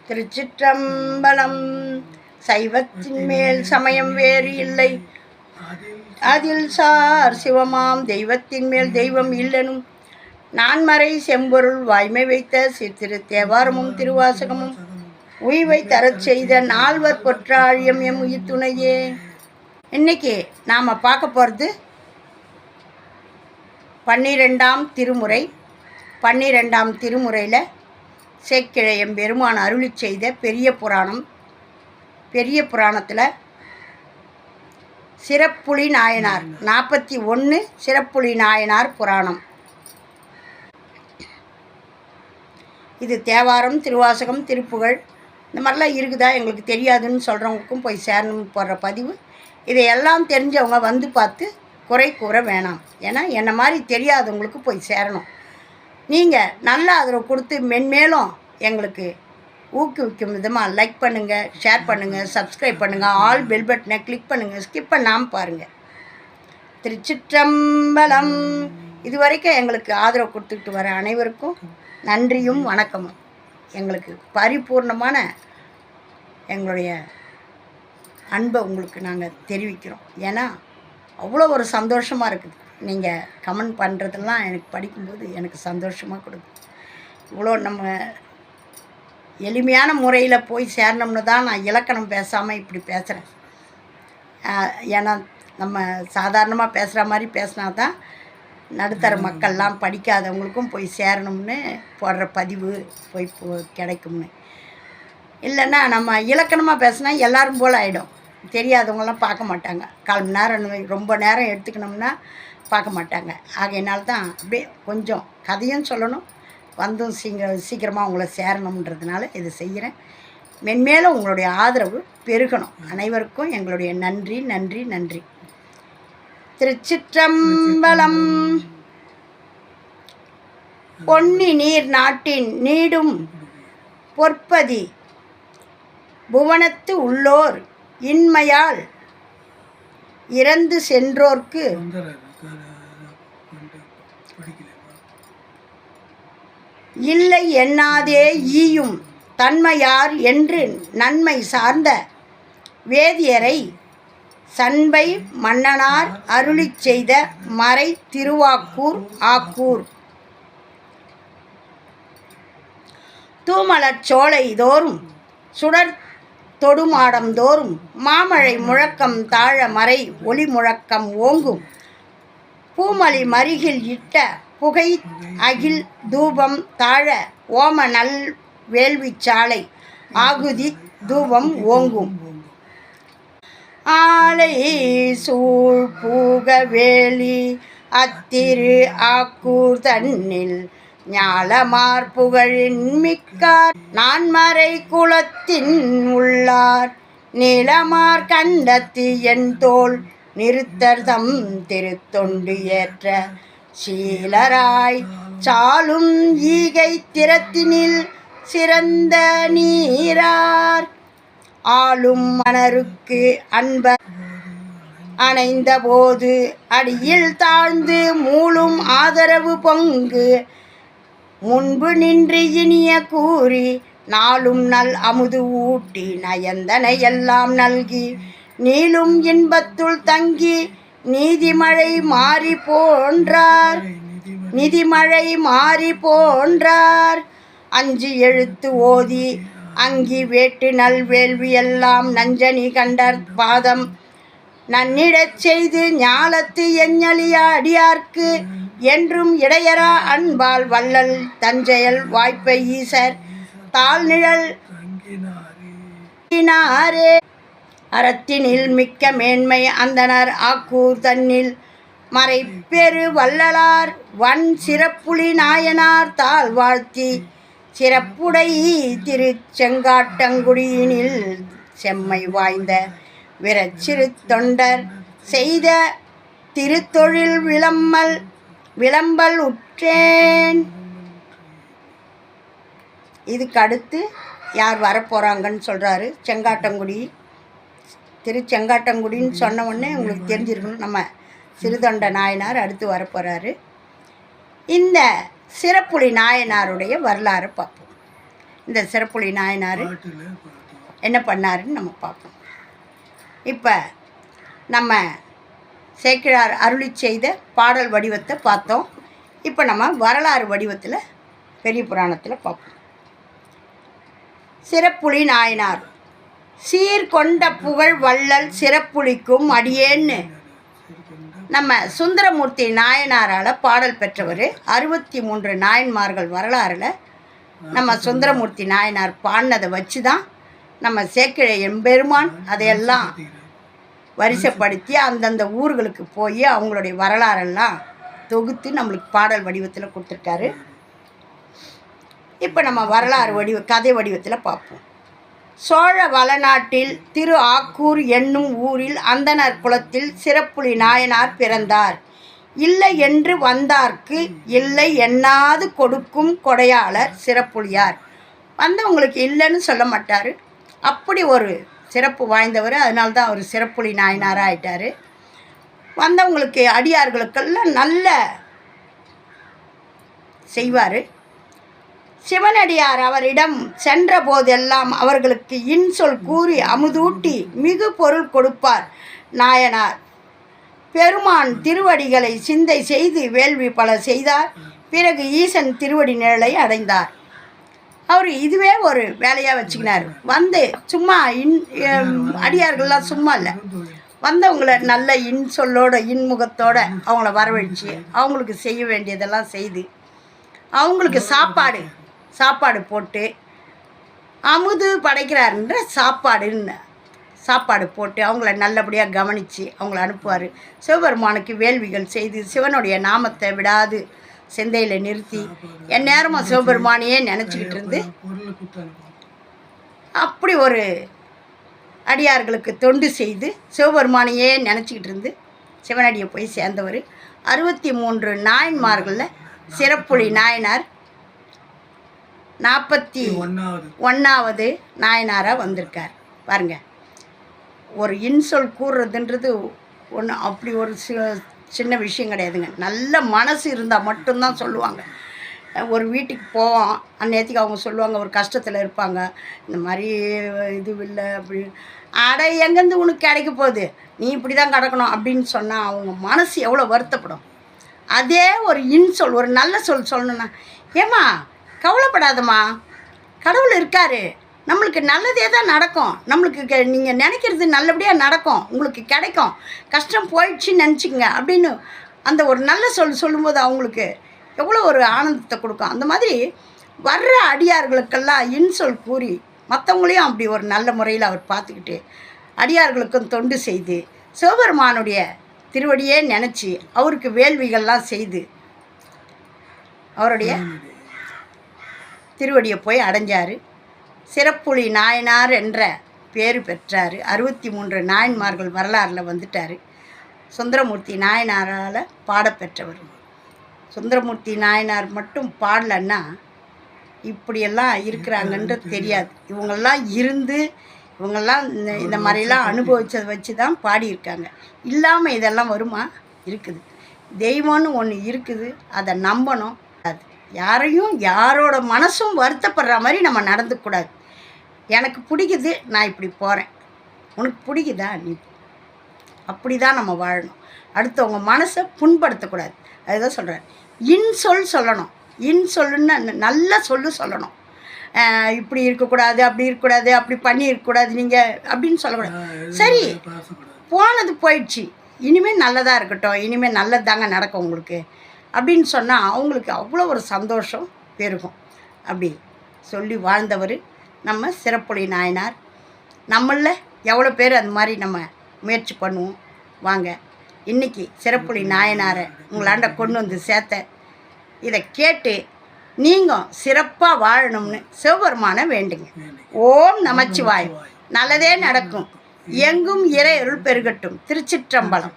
திருச்சிற்றம்பலம். சைவத்தின் மேல் சமயம் வேறு இல்லை, அதில் சார் சிவமாம் தெய்வத்தின் மேல் தெய்வம் இல்லெனும் நான்மறை செம்பொருள் வாய்மை வைத்த சித்திரு தேவாரமும் திருவாசகமும் உய்வை தரச் செய்த நால்வர் பொற்றாழியம் எம் உயிர் துணையே. இன்னைக்கு நாம் பார்க்க போகிறது 12ஆம் திருமுறை. 12ஆம் திருமுறையில் சேக்கிழயம் பெருமான் அருளி செய்த பெரிய புராணம். பெரிய புராணத்தில் சிறப்புலி நாயனார் 41 சிறப்புலி நாயனார் புராணம். இது தேவாரம், திருவாசகம், திருப்புகழ் இந்த மாதிரிலாம் இருக்குதா எங்களுக்கு தெரியாதுன்னு சொல்கிறவங்களுக்கும் போய் சேரணும் போடுற பதிவு. இதையெல்லாம் தெரிஞ்சவங்க வந்து பார்த்து குறை கூற வேணாம். ஏன்னா என்னை மாதிரி தெரியாதவங்களுக்கு போய் சேரணும். நீங்கள் நல்ல ஆதரவு கொடுத்து மென்மேலும் எங்களுக்கு ஊக்குவிக்கும் விதமாக லைக் பண்ணுங்கள், ஷேர் பண்ணுங்கள், சப்ஸ்கிரைப் பண்ணுங்கள், ஆல் பெல் பட்டனை கிளிக் பண்ணுங்கள், ஸ்கிப் பண்ணாமல் பாருங்கள். திருச்சிற்றம்பலம். இதுவரைக்கும் எங்களுக்கு ஆதரவு கொடுத்துக்கிட்டு வர அனைவருக்கும் நன்றியும் வணக்கமும். எங்களுக்கு பரிபூர்ணமான எங்களுடைய அன்பை உங்களுக்கு நாங்கள் தெரிவிக்கிறோம். ஏன்னா அவ்வளோ ஒரு சந்தோஷமாக இருக்குது. நீங்கள் கமெண்ட் பண்ணுறதெல்லாம் எனக்கு படிக்கும்போது எனக்கு சந்தோஷமாக கொடுக்குது. இவ்வளோ நம்ம எளிமையான முறையில் போய் சேரணும்னு தான் நான் இலக்கணம் பேசாமல் இப்படி பேசுகிறேன். ஏன்னா நம்ம சாதாரணமாக பேசுகிற மாதிரி பேசினா தான் நடுத்தர மக்கள்லாம் படிக்காதவங்களுக்கும் போய் சேரணும்னு போடுற பதிவு போய் கிடைக்கும்னு. இல்லைன்னா நம்ம இலக்கணமாக பேசினா எல்லோரும் போல் ஆகிடும். தெரியாதவங்களாம் பார்க்க மாட்டாங்க. 1/4 மணி நேரம் ரொம்ப நேரம் எடுத்துக்கணும்னா பார்க்க மாட்டாங்க. ஆகையினால தான் அப்படியே கொஞ்சம் கதையும் சொல்லணும், வந்தும் சீக்கிரமாக உங்களை சேரணுன்றதுனால இது செய்கிறேன். மென்மேலும் உங்களுடைய ஆதரவு பெருகணும். அனைவருக்கும் எங்களுடைய நன்றி நன்றி நன்றி. திருச்சிற்றம்பலம். பொன்னி நீர் நாட்டின் நீடும் பொற்பதி புவனத்து உள்ளோர் இன்மையால் இறந்து சென்றோர்க்கு இல்லை எண்ணாதே ஈயும் தன்மையார் என்று நன்மை சார்ந்த வேதியரை சண்பை மன்னனார் அருளி செய்த மறை திருவாக்கூர் ஆக்கூர். தூமலர் சோலை தோறும் சுடர் தொடுமாடம் தோறும் மாமழை முழக்கம் தாழ மறை ஒளி முழக்கம் ஓங்கும். பூமலி மருகில் இட்ட புகை அகில் தூபம் தாழ ஓம நல் வேள்வி சாலை ஆகுதி தூபம் ஓங்கும். ஆலை சூழ் பூக வேலி அத்திரு ஆக்கூர் தன்னில் ஞாலமார் புகழின் மிக்கார் நான்மறை குலத்தின் உள்ளார் நீலமார் கண்டத்து என் தோல் நிறுத்தர்தம் திருத்தொண்டு ஏற்ற சீலராய் சாலும் ஈகை திறத்தினில் சிறந்த நீரார் ஆளும் மணருக்கு அன்பர் அணைந்த போது அடியில் தாழ்ந்து மூலும் ஆதரவு பொங்கு முன்பு நின்று இனிய கூறி நாளும் நல் அமுது ஊட்டி நயந்தனை எல்லாம் நல்கி நீளும் இன்பத்துள் தங்கி நீதிமழை மாறி போன்றார் அஞ்சு எழுத்து ஓதி அங்கி வேட்டு நல்வேள்வி எல்லாம் நஞ்சனி கண்டர் பாதம் நன்னிடச் செய்து ஞாலத்து எஞ்சலிய அடியார்க்கு என்றும் இடையரா அன்பால் வள்ளல் தஞ்சையல் வாய்ப்பை ஈசர் தாழ்நிழல் அறத்தினில் மிக்க மேன்மை அந்தனர் ஆக்கூர் தன்னில் மறை பெரு வள்ளலார் வன் சிறப்புலி நாயனார் தாழ் வாழ்த்தி சிறப்புடை திருச்செங்காட்டங்குடியினில் செம்மை வாய்ந்த விரச்சிறு தொண்டர் செய்த திருத்தொழில் விளம்பல் உற்றேன். இதுக்கு அடுத்து யார் வரப்போகிறாங்கன்னு சொல்கிறாரு. செங்காட்டங்குடி, திருச்செங்காட்டங்குடின்னு சொன்ன உடனே உங்களுக்கு தெரிஞ்சிருக்கணும், நம்ம சிறுதொண்ட நாயனார் அடுத்து வரப்போகிறாரு. இந்த சிறப்புலி நாயனாருடைய வரலாறு பார்ப்போம். இந்த சிறப்புலி நாயனார் என்ன பண்ணாருன்னு நம்ம பார்ப்போம். இப்போ நம்ம சேக்கிழார் அருளி செய்த பாடல் வடிவத்தை பார்த்தோம். இப்போ நம்ம வரலாறு வடிவத்தில் பெரிய புராணத்தில் பார்ப்போம். சிறப்புலி நாயனார் சீர்கொண்ட புகழ் வள்ளல் சிறப்புலிக்கும் அடியேன்னு நம்ம சுந்தரமூர்த்தி நாயனாரால் பாடல் பெற்றவர். 63 நாயன்மார்கள் வரலாறில் நம்ம சுந்தரமூர்த்தி நாயனார் பாடினதை வச்சு தான் நம்ம சேக்கிழை எம்பெருமான் அதையெல்லாம் வரிசைப்படுத்தி அந்தந்த ஊர்களுக்கு போய் அவங்களுடைய வரலாறெல்லாம் தொகுத்து நம்மளுக்கு பாடல் வடிவத்தில் கொடுத்துருக்காரு. இப்போ நம்ம வரலாறு கதை வடிவத்தில் பார்ப்போம். சோழ வளநாட்டில் திரு ஆக்கூர் என்னும் ஊரில் அந்தணர் குலத்தில் சிறப்புலி நாயனார் பிறந்தார். இல்லை என்று வந்தார்க்கு இல்லை எண்ணாது கொடுக்கும் கொடையாளர் சிறப்புலியார். வந்தவங்களுக்கு இல்லைன்னு சொல்ல மாட்டார். அப்படி ஒரு சிறப்பு வாய்ந்தவர். அதனால்தான் அவர் சிறப்புலி நாயனாராக ஆயிட்டார். வந்தவங்களுக்கு அடியார்களுக்கெல்லாம் நல்ல செய்வார். சிவனடியார் அவரிடம் சென்ற போதெல்லாம் அவர்களுக்கு இன்சொல் கூறி அமுதூட்டி மிகு பொருள் கொடுப்பார் நாயனார். பெருமான் திருவடிகளை சிந்தை செய்து வேள்வி பல செய்தார். பிறகு ஈசன் திருவடி நிழலை அடைந்தார். அவர் இதுவே ஒரு வேலையாக வச்சுக்கினார். வந்து சும்மா அடியார்கள்லாம் சும்மா இல்லை, வந்தவங்கள நல்ல இன்சொல்லோட இன்முகத்தோட அவங்கள வரவழைச்சி அவங்களுக்கு செய்ய வேண்டியதெல்லாம் செய்து அவங்களுக்கு சாப்பாடு போட்டு அமுது படைக்கிறாருன்ற சாப்பாடு போட்டு அவங்கள நல்லபடியாக கவனித்து அவங்கள அனுப்புவார். சிவபெருமானுக்கு வேள்விகள் செய்து சிவனுடைய நாமத்தை விடாது சிந்தையில் நிறுத்தி என் நேரமாக சிவபெருமானையே நினச்சிக்கிட்டு இருந்து அப்படி ஒரு அடியார்களுக்கு தொண்டு செய்து சிவபெருமானையே நினச்சிக்கிட்டு இருந்து சிவனடியை போய் சேர்ந்தவர். 63 நாயன்மார்களில் சிறப்புலி நாயனார் 41வது நாயனாராக வந்திருக்கார். பாருங்கள், ஒரு இன்சொல் கூறுறதுன்றது ஒன்று அப்படி ஒரு சின்ன விஷயம் கிடையாதுங்க. நல்ல மனசு இருந்தால் மட்டும்தான் சொல்லுவாங்க. ஒரு வீட்டுக்கு போவோம், அந்நேரத்துக்கு அவங்க சொல்லுவாங்க, ஒரு கஷ்டத்தில் இருப்பாங்க, இந்த மாதிரி இது இல்லை அப்படி, அட எங்கேருந்து உனக்கு கிடைக்க போகுது, நீ இப்படி தான் கிடக்கணும் அப்படின்னு சொன்னால் அவங்க மனசு எவ்வளோ வருத்தப்படும். அதே ஒரு இன்சொல், ஒரு நல்ல சொல்லணுன்னா, ஏம்மா கவலைப்படாதம்மா, கடவுள் இருக்கார், நம்மளுக்கு நல்லதே தான் நடக்கும், நம்மளுக்கு நீங்கள் நினைக்கிறது நல்லபடியாக நடக்கும், உங்களுக்கு கிடைக்கும், கஷ்டம் போயிடுச்சுன்னு நினச்சிங்க அப்படின்னு அந்த ஒரு நல்ல சொல்லும்போது அவங்களுக்கு எவ்வளோ ஒரு ஆனந்தத்தை கொடுக்கும். அந்த மாதிரி வர்ற அடியார்களுக்கெல்லாம் இன்சொல் கூறி மற்றவங்களையும் அப்படி ஒரு நல்ல முறையில் அவர் பார்த்துக்கிட்டு அடியார்களுக்கும் தொண்டு செய்து சிவபெருமானுடைய திருவடியே நினச்சி அவருக்கு வேள்விகள்லாம் செய்து அவருடைய திருவடியை போய் அடைஞ்சார். சிறப்புலி நாயனார் என்ற பேர் பெற்றார். 63 நாயன்மார்கள் வரலாறில் வந்துட்டார். சுந்தரமூர்த்தி நாயனாரால் பாடப்பெற்றவர். சுந்தரமூர்த்தி நாயனார் மட்டும் பாடலன்னா இப்படியெல்லாம் இருக்கிறாங்கன்றது தெரியாது. இவங்கெல்லாம் இவங்கெல்லாம் இந்த மாதிரிலாம் அனுபவிச்சதை வச்சு தான் பாடியிருக்காங்க. இல்லாமல் இதெல்லாம் வருமா? இருக்குது. தெய்வம்னு ஒன்று இருக்குது, அதை நம்பணும். அது யாரையும் யாரோட மனசும் வருத்தப்படுற மாதிரி நம்ம நடந்துக்கூடாது. எனக்கு பிடிக்குது, நான் இப்படி போகிறேன், உனக்கு பிடிக்குதா, நீ அப்படி தான் நம்ம வாழணும். அடுத்தவங்க மனசை புண்படுத்தக்கூடாது. அதுதான் சொல்கிறேன். இன்சொல் சொல்லணும். இன்சொல்லுன்னு நல்ல சொல்லணும். இப்படி இருக்கக்கூடாது, அப்படி இருக்கக்கூடாது, அப்படி பண்ணி இருக்கக்கூடாது நீங்கள் அப்படின்னு சொல்லக்கூடாது. சரி, போனது போயிடுச்சு, இனிமேல் நல்லதாக இருக்கட்டும், இனிமேல் நல்லது தாங்க நடக்கும் உங்களுக்கு அப்படின்னு சொன்னால் அவங்களுக்கு அவ்வளோ ஒரு சந்தோஷம் பெருகும். அப்படி சொல்லி வாழ்ந்தவர் நம்ம சிறப்புலி நாயனார். நம்மளில் எவ்வளோ பேர் அந்த மாதிரி நம்ம முயற்சி பண்ணுவோம். வாங்க, இன்றைக்கி சிறப்புலி நாயனாரை உங்களாண்ட கொண்டு வந்து சேர்த்த இதை கேட்டு நீங்கள் சிறப்பாக வாழணும்னு சிவபெருமான வேண்டுங்க. ஓம் நமச்சிவாயம். நல்லதே நடக்கும். எங்கும் இறை அருள் பெருகட்டும். திருச்சிற்றம்பலம்.